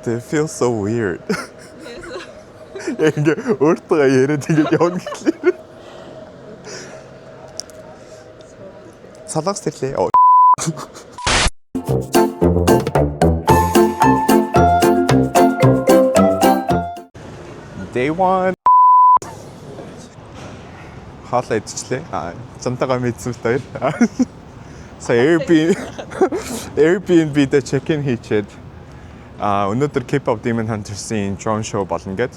It feels so weird. Ингээ өөртөө яриад ингэж явна гэхлээр. Солонгос тэрлээ. Day 1. Хаалаа идчихлээ. Зантайгаа мэдсэн хоёр. Сая Airbnb дээр check-in хийчихэд өнөөдөр K-pop Demon Hunters-ийн drone show болно гэд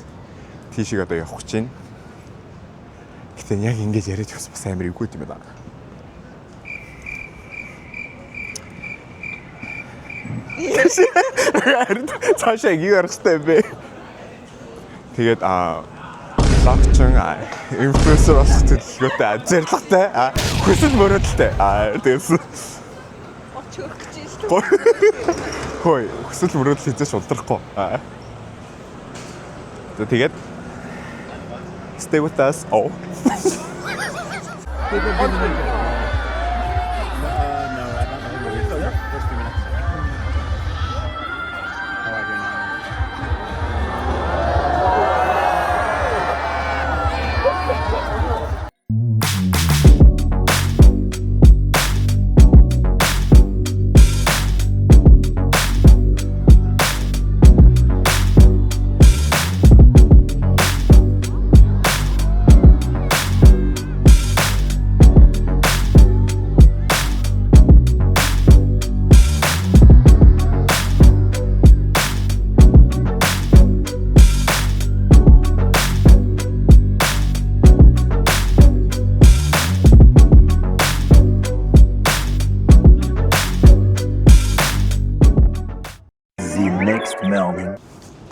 тийшээ одоо явах гэж байна. Гэтэ яг ингэж яриад бас амар эвгүй юм байна. Цаашаа юу ярих хэрэгтэй бэ? Тэгээд логчин инфлюенсер болох төлөвлөгөөтэй зорилготой хүсэл мөрөөдөлтэй тэгээс хой хүсэл мөрөөдөл хийж шулдрахгүй тэгээд stay with us.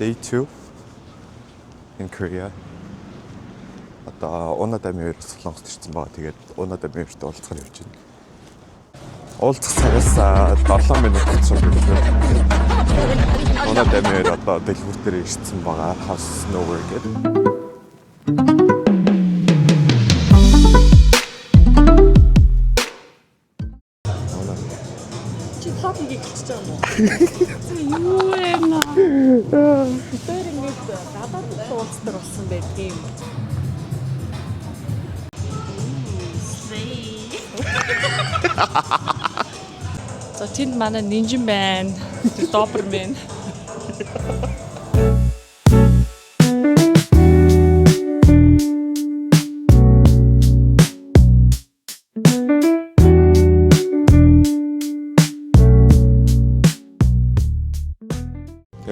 Day 2 in Korea. Одоо Унадамир Солонгост ирсэн байгаа. Тэгээд Унадамирт уулзахаар явж байна. Уулзах цагаас 7 минут болчихсон байлгүй. Унадамир одоо дэлгүүр дээр ирсэн байгаа. House Nowhere гэдэг. Хатгийг хэлчихэж байгаа юм уу? Юу юм аа? Тэр ингэж гадаад уулздаг болсон байдгийн. За тэнд манай нинжин байна. Добермен.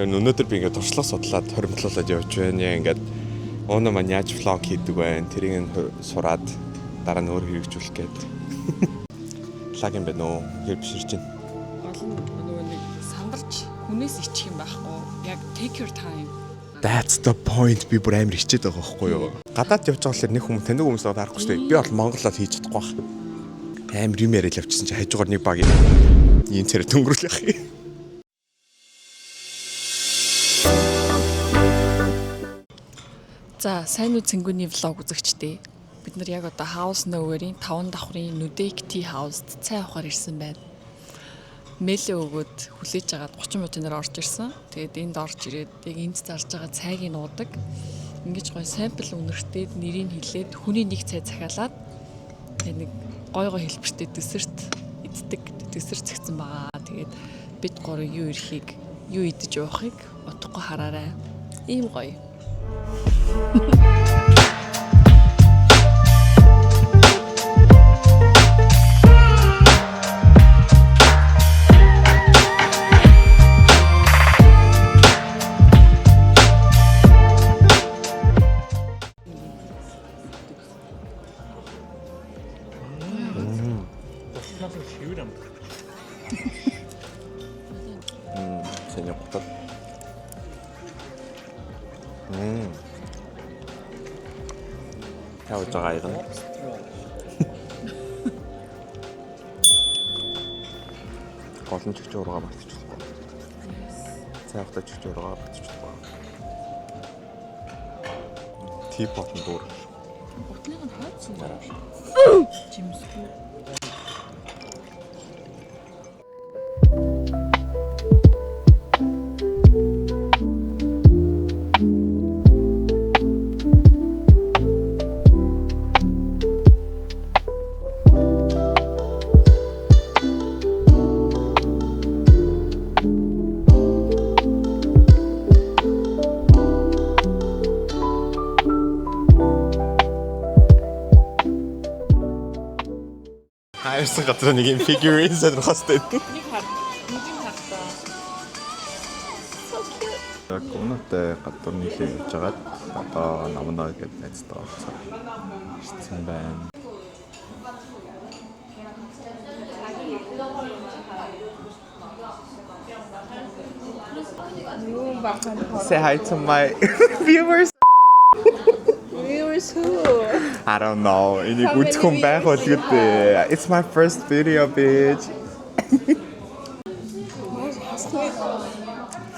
Өнөөдөр би ингээд туршлага судлаад хоримтлуулаад явж байна. Ингээд ууна маань яаж влог хийдэг вэ? Тэрийг сураад дараа нь өөр хэрэгжүүлэх гээд. Лаг юм байна уу? Хэрвширч байна. Олон нөгөө нэг сандарч хүнээс ичих юм байхгүй. Яг take your time. That's the point. Би бүр амар хичээд байгаа байхгүй юу? Гадаад явж байгаа болохоор нэг хүмүүс таньдаг хүмүүс харахгүй шүү дээ. Би бол Монголоор хийж чадахгүй байх. Амар юм яриад явчихсан чи хажуугаар нэг баг юм царай төнгөрүүлэх юм. За, сайн уу цэнгүүний влог үзэгчдээ. Бид нар яг одоо House Nowhere-ийн 5 давхрын Nudek Tea House-д цай авахар ирсэн байна. Мэлээ өгөөд хүлээж агаад 30 минутын дараа орж ирсэн. Тэгээд энд орж ирээд яг энд зарж байгаа цайг нуудаг. Ингэж гоё сампл үнэрхтээд нэрийг хэлээд хүний нэг цай захиалаад нэг гой хэлбэртэй дэсэрт иддэг дэсэр цэгцэн байгаа. Тэгээд бид гурав юу ирэхийг, юу идэж явахыг утгагүй хараарай. Ийм гоё. 저녁부터. 해오자가 이건. Олон чигчүүргээ батчихсан. Цайхтай чигчүүргээ батчихсан. Типот нь дуур. Ботлыг нь хайцсан дараа. Жимсгүй. Ирсэн газар нэг юм figurine сонирхостой. Нэг хар. Нүдийн хартаа. Гүнэтэй гадуур нийлээ явж байгаад одоо намнаа гэдэг найзтайгаа уулзсан. Ирсэн байна. Say hi to my viewers. Viewers who? I don't know. Энийг үзэхгүй байх бол гэдэг. It's my first video, bitch.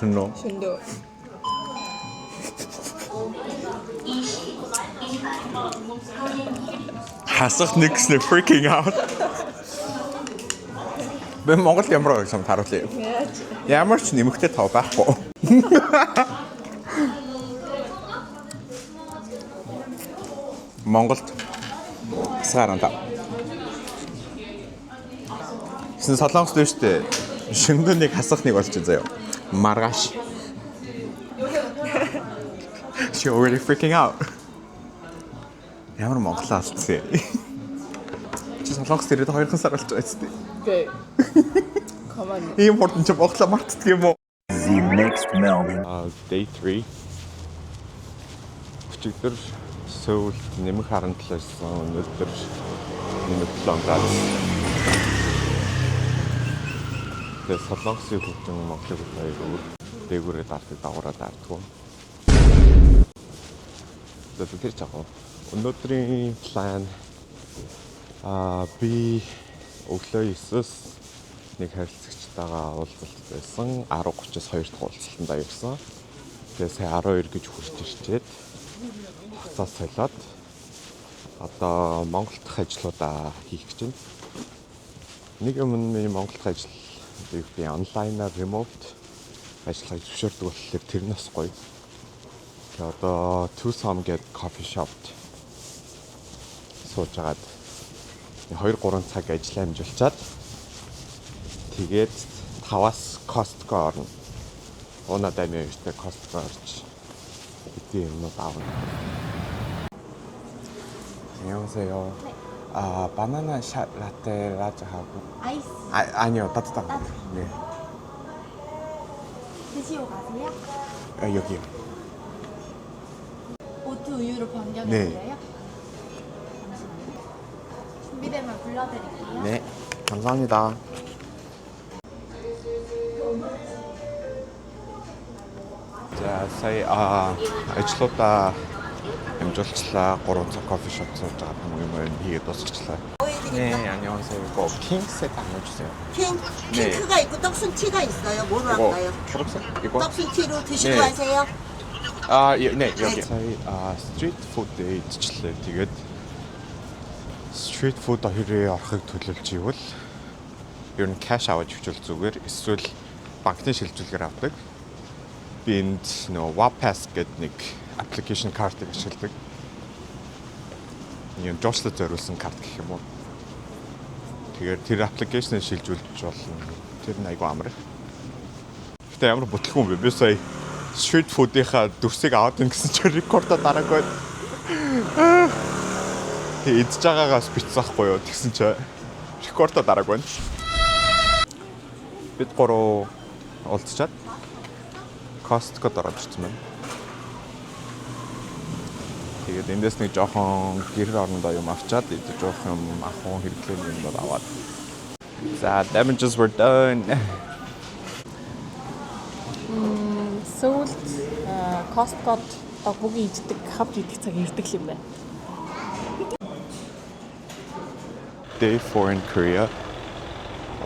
No. Шөндөө. Хасах нэгснэ freaking out. Би Монгол ямар байсан харуулъя. Ямар ч нэмэгтэй тав байхгүй. Монголд саранта. Сэн солонгост биш үү? Шөндөө нэг хасах нэг болчих заяа. Маргааш. She already freaking out. Ямар монголоо алдсан. Чи солонгост ирээд 2 сар болж байгаа ч тийм. Окей. Come on. Ийм хурдан ч монголоо мартдаг юм уу? The next Melbourne. Day 3. Өчигдөр Сөүл нэмэх харантлаасан өнөөдөр нэмэх 7 градус. Тэгээ солонгосын хөлтөн Монголыг хоёр дээгүүрээ дартыг дагуулаад ардгуу. Тэгээд тэр чагаа өнөөдрийн план би өглөө 9-с нэг харилцагчтайгаа уулзалт байсан. 10:32 дахь уулзалтанд явсан. Тэгээ сая 12 гэж хурж ирчээд хацаас солиод одоо Монгол дахь ажлуудаа хийх гэж байна. Нэг юм миний Монгол дахь ажил би онлайнаар remote ажиллахыг зөвшөөрдөг болохоор тэр нас гоё. Тэгээ одоо Tucson гэдэг coffee shopд суужгаад 2-3 цаг ажил амжуулчаад тэгээд 5-аас Costco орно. Унаа даймын өстэй Costco орж бидний юмнууд аавна. 안녕하세요. 바나나 샷 라떼 라자 하고. 아이스 아니요, 따뜻한 거. 네. 드시고 가세요? 여기요. 오트 우유로 변경해 네. 드려요? 잠시만요. 준비되면 불러드릴게요. 네. 감사합니다. За сая ажлуудаа амжуулчлаа 3 цаг кофе шоп сууж байгаа хамгийн мөн хийгээд дуусчихлаа. 네, 안녕하세요. 이거 핑 세트 안 넣어주세요. 핑, 네. 핑크가 있고 떡순티가 있어요. 뭐로 이거 할까요? 초록색? 이거? 떡순티로 드시고 네. 하세요. 네, 여기. сая 스트리트 푸드에 идчихлээ. Тэгээд 스트리트 푸드 хоёрын орохыг төлөвлөж ивэл ер нь кэш аваад хөвчл зүгээр эсвэл банкны шилжүүлгээр авдаг. Би энд нөө Wapass гэдэг нэг application card-ыг ашигладаг. Ийм жуулчлалд зориулсан карт гэх юм уу. Тэгэхээр тэр application-ыг шилжүүлж болно. Тэр нь айгүй амар. Гэтэ ямар бүтлгүй юм бэ? Би сая street food-ийнхаа дүрсийг аваад ин гэсэн чинь рекордо дараагүй. Идж байгаагаас бицсахгүй юу? Тэгсэн чинь рекордо дараагүй. Бид гурав уулзчаад Costco-д ороод ирсэн байна. Тэгээд эндээс нэг жоохон гэр орондоо юм авчаад идэж жоох юм ахуун хэрэглээ юм аваад. За, damages were done. Сөүлд Costco-д бүгд иддэг, хавж идэх цаг ирдэг юм байна. Day 4 in Korea.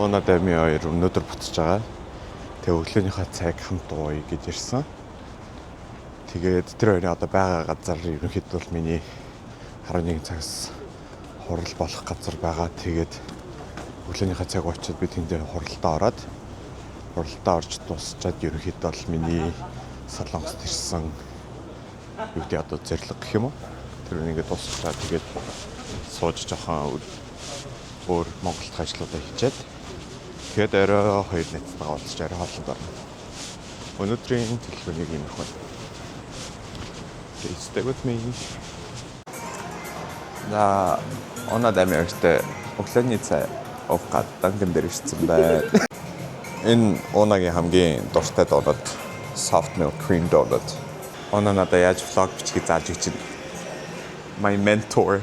Оноо дами хоёр өнөөдөр буцаж байгаа. Тэгээ өглөөнийхөө цаг хамт ууя гэж ирсэн. Тэгээд тэр хоёрын одоо байгаа газар ерөнхийдөө бол миний 11 цагаас хурал болох газар байгаа. Тэгээд өглөөнийхөө цаг очиод би тэндээ хуралдаа ороод хуралдаа орж дуусчаад ерөнхийдөө бол миний солонгост ирсэн юу гэдэг одоо зэрлэг гэх юм уу. Тэр нэгээ дуусчаад тэгээд сууж жоохон өөр Монголд ажлуудаа хийчихэд тэгээд орой 2 найзтайгаа уулзч орой хоолнд орно. Өнөөдрийн төлөвлөгөөнийг юм их байна. Stay with me. На оноо дэмэртэй өглөөний цай Данкан дээр ирсэн байна. Энэ Унагийн хамгийн дуртай donut soft milk cream donut. Уна надад яаж vlog бичихийг зааж өгч байна. My mentor.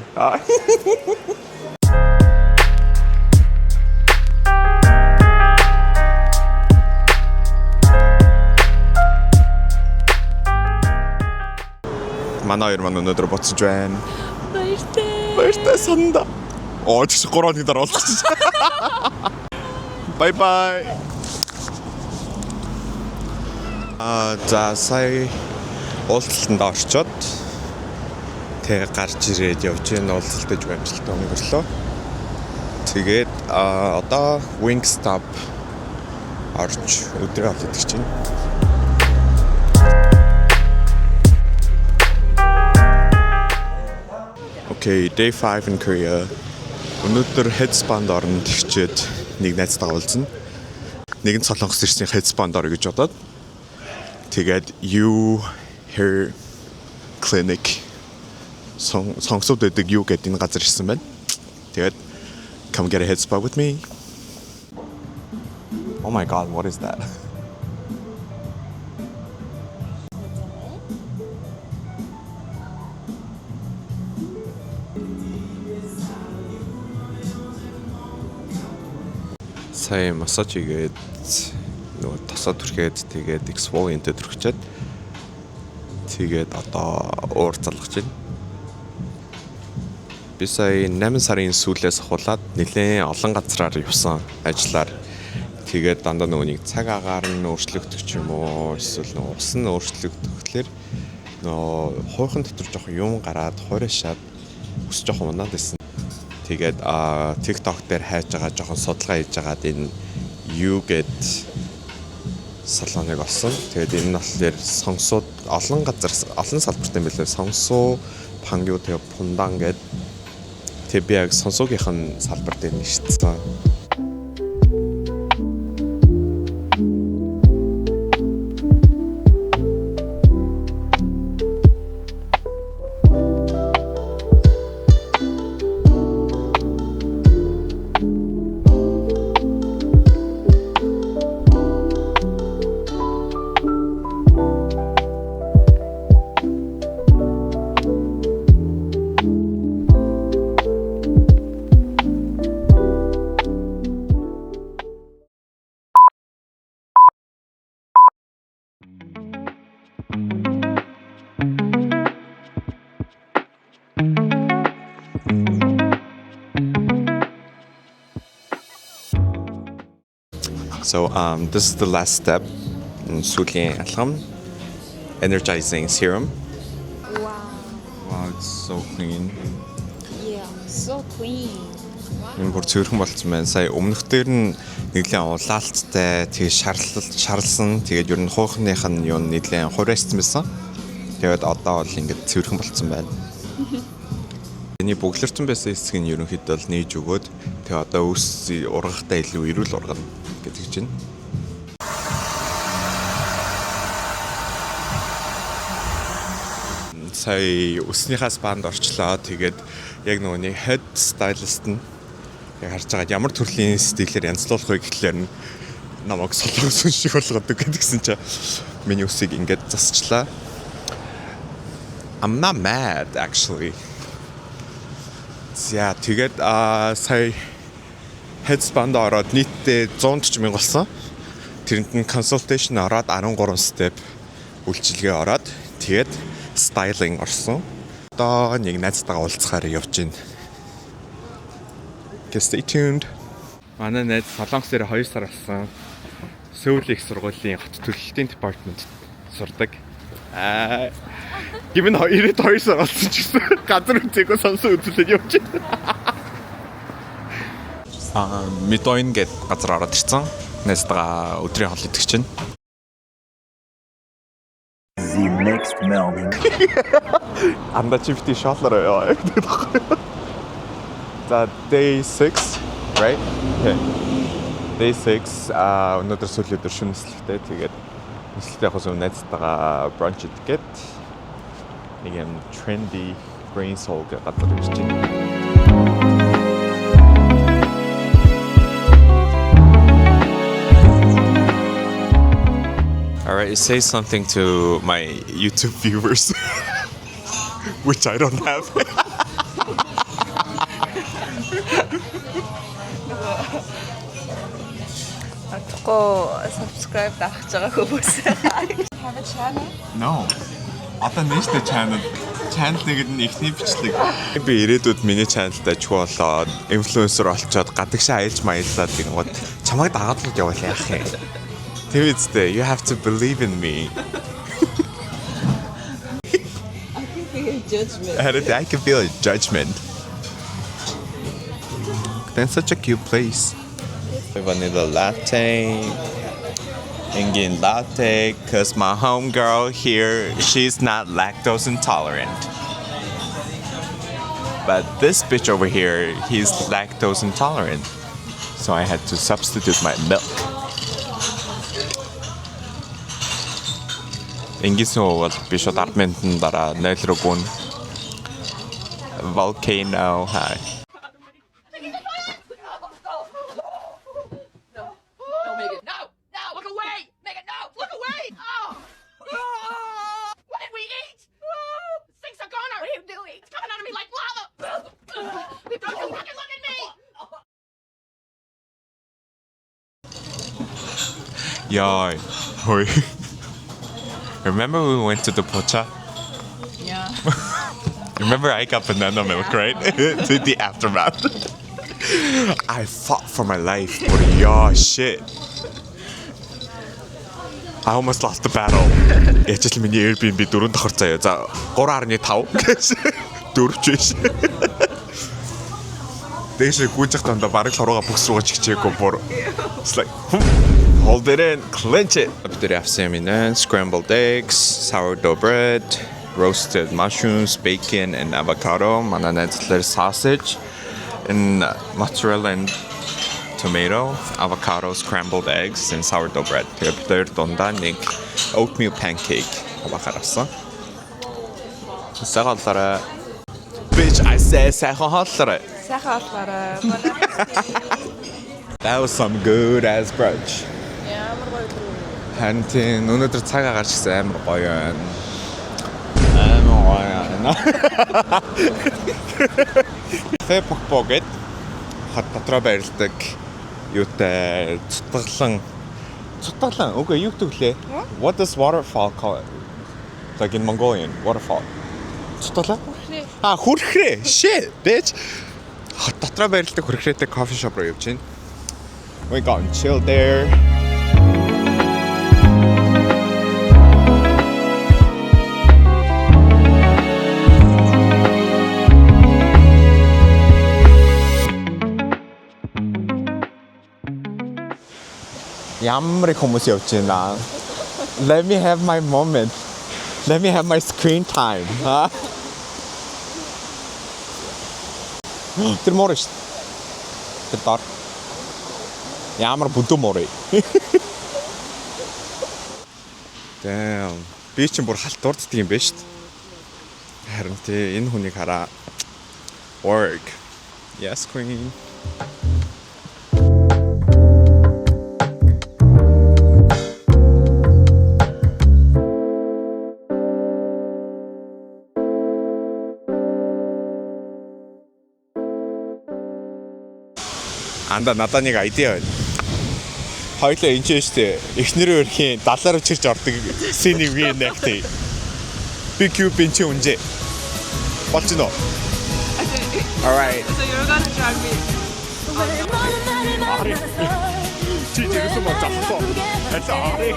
Манай хоёр маань өнөөдөр буцаж байна. Баяртай санда. Ч 3 хоногийн дараа уулзчих. Bye bye. За сая уулзалтанд орчоод тэг гарч ирээд явж гэн уулзалтаж амжилттай өнгөрлөө. Тэгээд одоо Wingstop орж өдрөө олж идэж чинь. Okay, day 5 in Korea. Өнөөдөр headband орно тэгчээд нэг найзтайгаа уулзна. Нэгэн солонгос ирсэн headband орё гэж бодоод. Тэгээд you hair clinic сонгосод байдаг юу гэдэг энэ газар ирсэн байна. Тэгээд come get a head spa with me. Oh my god, what is that? Сая массаж хийгээд нөгөө тосоо түрхээд тэгээд exfoliant түрхчээд тэгээд одоо уур залгаж байна. Би сая 8 сарын сүүлээс ахуулаад нэлээд олон газраар явсан ажиллаар. Тэгээд дандаа нөгөө нэг цаг агаар нь өөрчлөгдөх ч юм уу эсвэл нөгөө ус нь өөрчлөгдөхлөөр нөгөө хойхон дотор жоох юм гараад хуурашаад ус жоох унаад байсан. Тэгээд TikTok дээр хайж байгаа жоохон судалгаа хийж байгаад энэ юу гэд салоныг олсон. Тэгээд энэ нь болохоор сонгосууд олон газар олон салбартай юм билээ. Сонгосоо, пангю тэгээ пундан гэд тэг би яг сонсогийнх нь салбар дээр нэрчсэн. So this is the last step. Sooling alham energizing serum. Wow, it's so clean. Yeah, so clean. Энэ бүр цөөрхөн болцсон байна. Сая өмнөхдөр нь нэглэн улаалттай, тэгээ шарлсан, тэгээд ер нь хуухных нь юу нэглэн хуурайсан байсан. Тэгээд одоо бол ингээд цөөрхөн болцсон байна. Эний бүглэрсэн байсан хэсэг нь ерөнхийдөө л нээж өгөөд тэгээ одоо ус ургахтай илүү эрүүл ургана гэдэг чинь. Сая усныхаас банд орчлоо. Тэгээд яг нөгөөний head stylist нь яг харж байгаа ямар төрлийн стилээр янзлуулах вэ гэхлээр нь намайг солонгос шиг болгодог гэдгсэн чинь миний усыг ингээд засчлаа. I'm not mad actually. За тэгээд сая headband ороод нийтдээ 100 мянга болсон. Тэрэнд нь consultation ороод 13 step үйлчилгээ ороод тэгээд styling орсон. Одоо нэг найзтайгаа уулзахаар явж байна. Stay tuned. Манай найз Солонгос дээр 2 сар болсон. Сөүл их сургуулийн хот төлөлтийн департамент сурдаг. Гэмн 2 сар болсон ч гэсэн газар үзээгүй сонсон үзүүлээд явж байна. Midtown гээд газар ороод ирсэн. Найзтайгаа өдрийн хоол идэх чинь. The next Melbourne. Анда чифти шатлаар яа. За day 6, right? Okay. Day 6 өнөөдөр сүүлийн өдөр шөнө нислэгтэй. Тэгээд нислэгтэй хос найзтайгаа brunch идэхэд нэг юм trendy green soul гэдэг газар ирж байна. All right, say something to my YouTube viewers, which I don't have. Атахгүй subscribe дарах байгаа хүмүүс. Have a channel. No. Одоо нэштэй channel нэгэд нь ихний бичлэг. Би ирээдүйд миний channel-тай ч болоод инфлюенсер олцоод гадагшаа аялж маяллаад гингод чамайг дагаад л явах яах юм. Тэвэцтэй you have to believe in me. I can feel a judgment. That's such a cute place. Vanilla latte. Indian latte, because my homegirl here, she's not lactose intolerant. But this bitch over here, he's lactose intolerant. So I had to substitute my milk. Ингийн бол би шууд апартментын дараа найл руу гүн. Volcano high. Yay. Remember we went to the pocha? Yeah. Remember I got banana milk, right? To the aftermath. I fought for my life. But yeah, shit. I almost lost the battle. Яач л миний Airbnb 4 давхар заяа. За 3.5 гэж дөрвч биш. Дэше гүйжих тандаа бараг л руугаа бүкс руугаа чигчээгүй бүр. It's like hold it in, clench it. After afternoon, scrambled eggs, sourdough bread, roasted mushrooms, bacon, and avocado. Mananetler sausage, and mozzarella and tomato, avocado, scrambled eggs, and sourdough bread. There dondanik oatmeal pancake. Avocado. Sagallara. Bitch, I said sagallara. Сайхан болохоор That was some good ass brunch. ямар гоё дүү. Хантин өнөөдөр цаг агаар чигсэн амар гоё байна. Амар гоё байна. Facebook гээд хат дотроо байрладаг юутай цутгалан үгүй юу гэвэл what does waterfall call it? Like in Mongolian, waterfall. Цутгалан? Хүрхрээ. Shit, bitch. Хат дотроо байрладаг хүрхрээтэй coffee shop руу явж байна. We got and chill there. Ямар их хүмүүс явж байна. Let me have my moment. Let me have my screen time. Тэр мориш. Тэр тар. Ямар бүдүү морой. Damn. Би ч бүр халт дурддаг юм байна шүү дээ. Харин тий энэ хүнийг хараа. Work. Yes, queen. Анда надад нэг айдиа байна. Хоёлоо энэ ч штэ эхнэрээ өрхийн 70-аар чирч ордог синий reenact. Би cube энэ ч үнжээ. Болж гинөө. All right. So you're gonna drag me. Чи тэрс мөн цахгүй. Это ари.